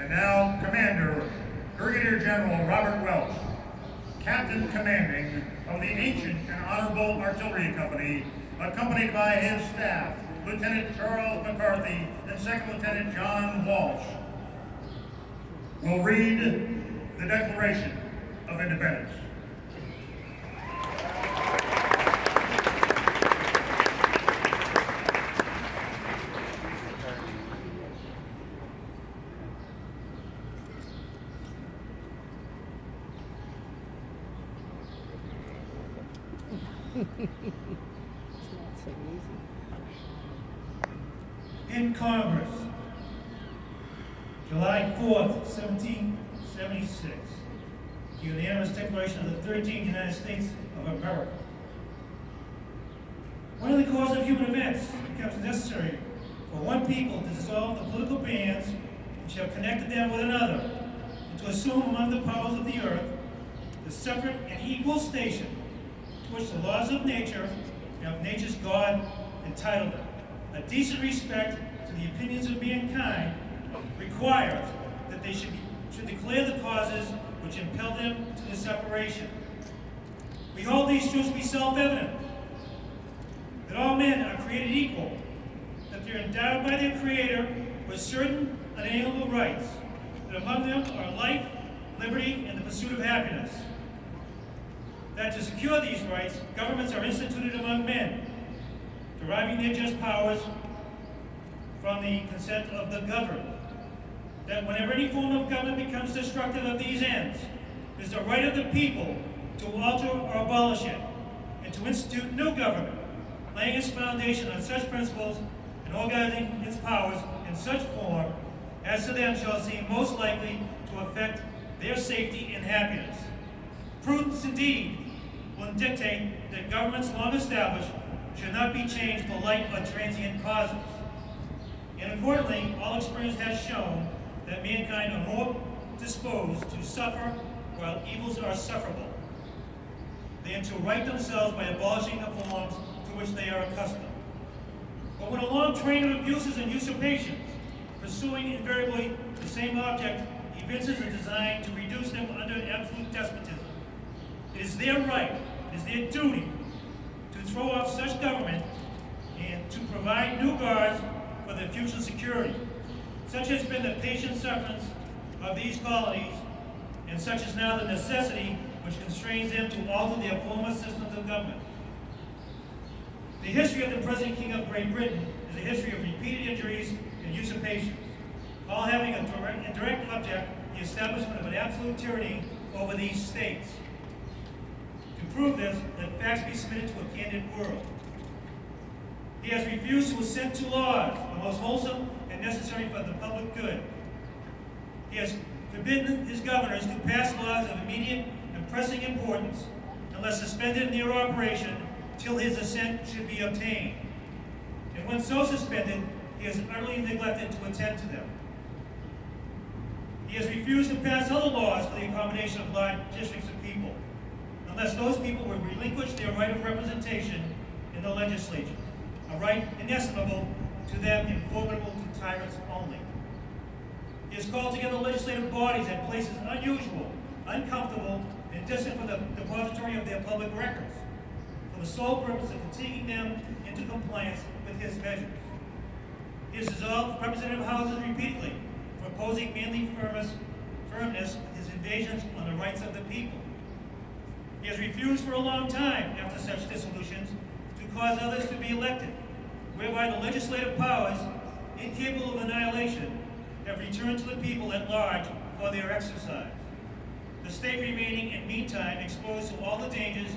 And now, Commander, Brigadier General Robert Welch, Captain Commanding of the Ancient and Honorable Artillery Company, accompanied by his staff, Lieutenant Charles McCarthy and Second Lieutenant John Walsh, will read the Declaration of Independence. It's not so easy. In Congress, July 4th, 1776, the unanimous declaration of the 13th United States of America. One of the causes of human events becomes necessary for one people to dissolve the political bands which have connected them with another, and to assume among the powers of the earth the separate and equal station to which the laws of nature and of nature's God entitle them. A decent respect to the opinions of mankind requires that they should declare the causes which impel them to the separation. We hold these truths to be self-evident, that all men are created equal, that they are endowed by their Creator with certain unalienable rights, that among them are life, liberty, and the pursuit of happiness. That to secure these rights, governments are instituted among men, deriving their just powers from the consent of the governed. That whenever any form of government becomes destructive of these ends, it is the right of the people to alter or abolish it, and to institute new government, laying its foundation on such principles and organizing its powers in such form as to them shall seem most likely to affect their safety and happiness. Prudence indeed will dictate that governments long established should not be changed for light or transient causes. And accordingly, all experience has shown that mankind are more disposed to suffer while evils are sufferable than to right themselves by abolishing the forms to which they are accustomed. But when a long train of abuses and usurpations, pursuing invariably the same object, evinces a design to reduce them under absolute despotism, it is their right, it is their duty to throw off such government and to provide new guards for their future security. Such has been the patient sufferance of these colonies, and such is now the necessity which constrains them to alter their former systems of government. The history of the present King of Great Britain is a history of repeated injuries and usurpations, all having a direct object, the establishment of an absolute tyranny over these states. To prove this, let facts be submitted to a candid world. He has refused to assent to laws, the most wholesome and necessary for the public good. He has forbidden his governors to pass laws of immediate and pressing importance, unless suspended in their operation till his assent should be obtained. And when so suspended, he has utterly neglected to attend to them. He has refused to pass other laws for the accommodation of large districts of people, unless those people will relinquish their right of representation in the legislature, a right inestimable to them and formidable to tyrants only. He has called together legislative bodies at places unusual, uncomfortable, and distant from the depository of their public records, for the sole purpose of fatiguing them into compliance with his measures. He has dissolved representative houses repeatedly for opposing manly firmness his invasions on the rights of the people. He has refused for a long time, after such dissolutions, to cause others to be elected, whereby the legislative powers, incapable of annihilation, have returned to the people at large for their exercise, the state remaining in meantime exposed to all the dangers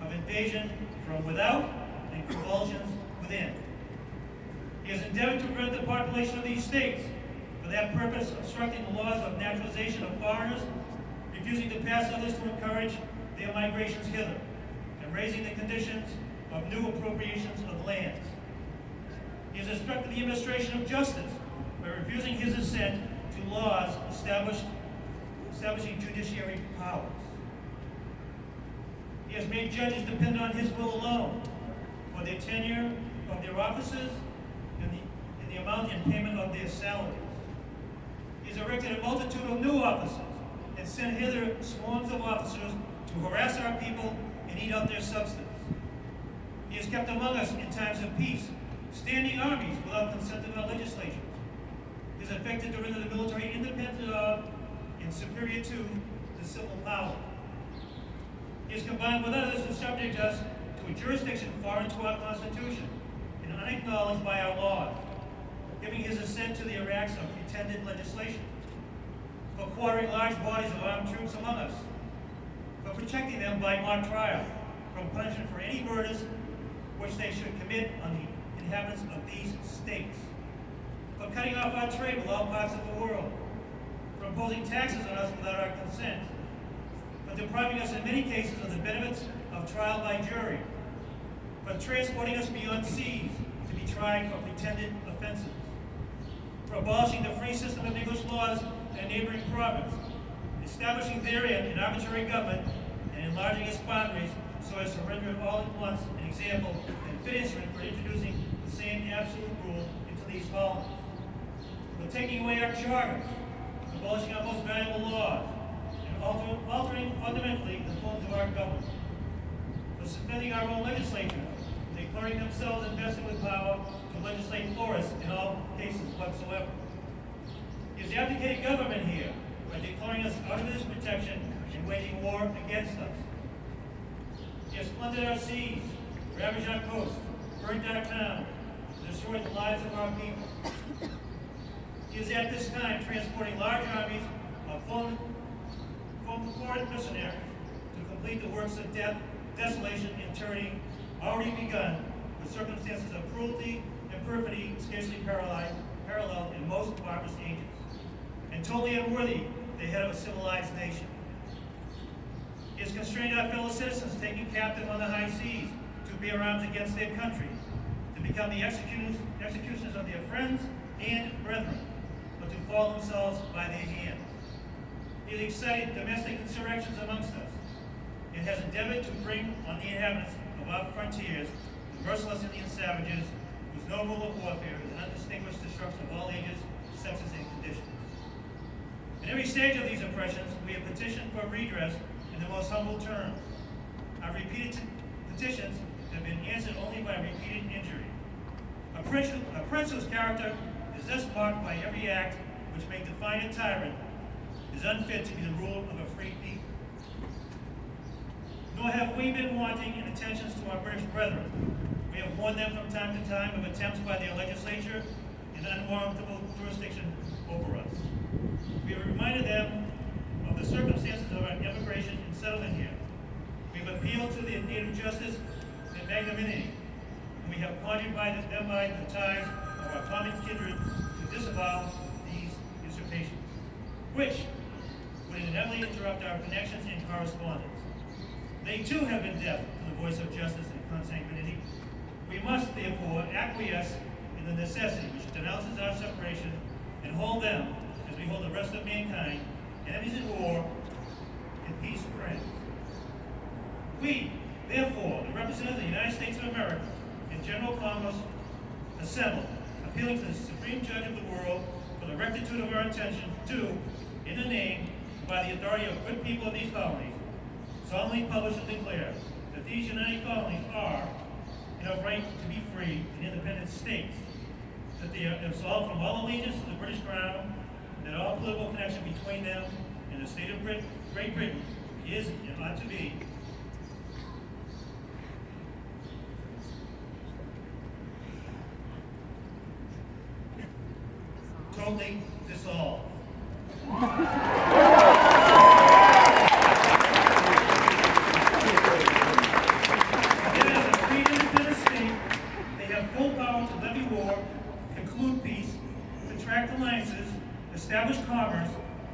of invasion from without and convulsions within. He has endeavored to prevent the population of these states, for that purpose obstructing the laws of naturalization of foreigners, refusing to pass others to encourage their migrations hither, and raising the conditions of new appropriations of lands. He has obstructed the administration of justice by refusing his assent to laws establishing judiciary powers. He has made judges depend on his will alone for their tenure of their offices and the amount and payment of their salaries. He has erected a multitude of new officers and sent hither swarms of officers to harass our people and eat out their substance. He has kept among us in times of peace standing armies without consent of our legislatures. He has affected to render the military independent of and superior to the civil power. He has combined with others to subject us to a jurisdiction foreign to our Constitution and unacknowledged by our laws, giving his assent to the acts of pretended legislation, for quartering large bodies of armed troops among us, for protecting them by mock trial from punishment for any murders which they should commit on the inhabitants of these states, for cutting off our trade with all parts of the world, for imposing taxes on us without our consent, for depriving us in many cases of the benefits of trial by jury, for transporting us beyond seas to be tried for pretended offenses, for abolishing the free system of English laws in a neighboring province, establishing therein an arbitrary government and enlarging its boundaries so as to render it all at once an example and fit instrument for introducing the same absolute rule into these colonies, for taking away our charters, abolishing our most valuable laws, and altering fundamentally the forms of our government, for suspending our own legislature, declaring themselves invested with power to legislate for us in all cases whatsoever. He has abdicated government here by declaring us out of his protection and waging war against us. He has plundered our seas, ravaged our coasts, burned our towns, and destroyed the lives of our people. He is at this time transporting large armies of foreign mercenaries to complete the works of death, desolation, and tyranny already begun with circumstances of cruelty and perfidy scarcely paralleled in most barbarous ages, and totally unworthy the head of a civilized nation. He has constrained our fellow citizens taken captive on the high seas to bear arms against their country, to become the executioners of their friends and brethren, but to fall themselves by their hands. He has excited domestic insurrections amongst us, and has endeavored to bring on the inhabitants of our frontiers the merciless Indian savages whose no rule of warfare is undistinguished destruction of all ages, sexes, and conditions. In every stage of these oppressions, we have petitioned for redress in the most humble terms. Our repeated petitions have been answered only by repeated injury. A prince whose character is thus marked by every act which may define a tyrant is unfit to be the rule of a free people. Nor have we been wanting in attentions to our British brethren. We have warned them from time to time of attempts by their legislature and unwarrantable jurisdiction over us. We have reminded them of the circumstances of our immigration and settlement here. We have appealed to their native justice and magnanimity, and we have conjured them by the ties of our common kindred to disavow these usurpations, which would inevitably interrupt our connections and correspondence. They too have been deaf to the voice of justice and consanguinity. We must, therefore, acquiesce in the necessity which denounces our separation and hold them, as we hold the rest of mankind, enemies in war, and peace friends. We, therefore, the representatives of the United States of America and General Congress, assemble, appealing to the Supreme Judge of the world for the rectitude of our intention to, in the name, by the authority of good people of these colonies, solemnly publish and declare that these United Colonies are, and have right to be free and independent states, that they are absolved from all allegiance to the British Crown, that all political connection between them and the state of Great Britain is and ought to be totally dissolved. Establish commerce,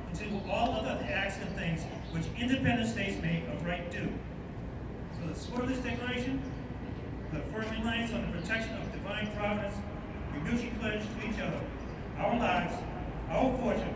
and to do all other acts and things which independent states may of right do. So the support of this declaration, the firm reliance on the protection of divine providence, we mutually pledge to each other our lives, our fortune,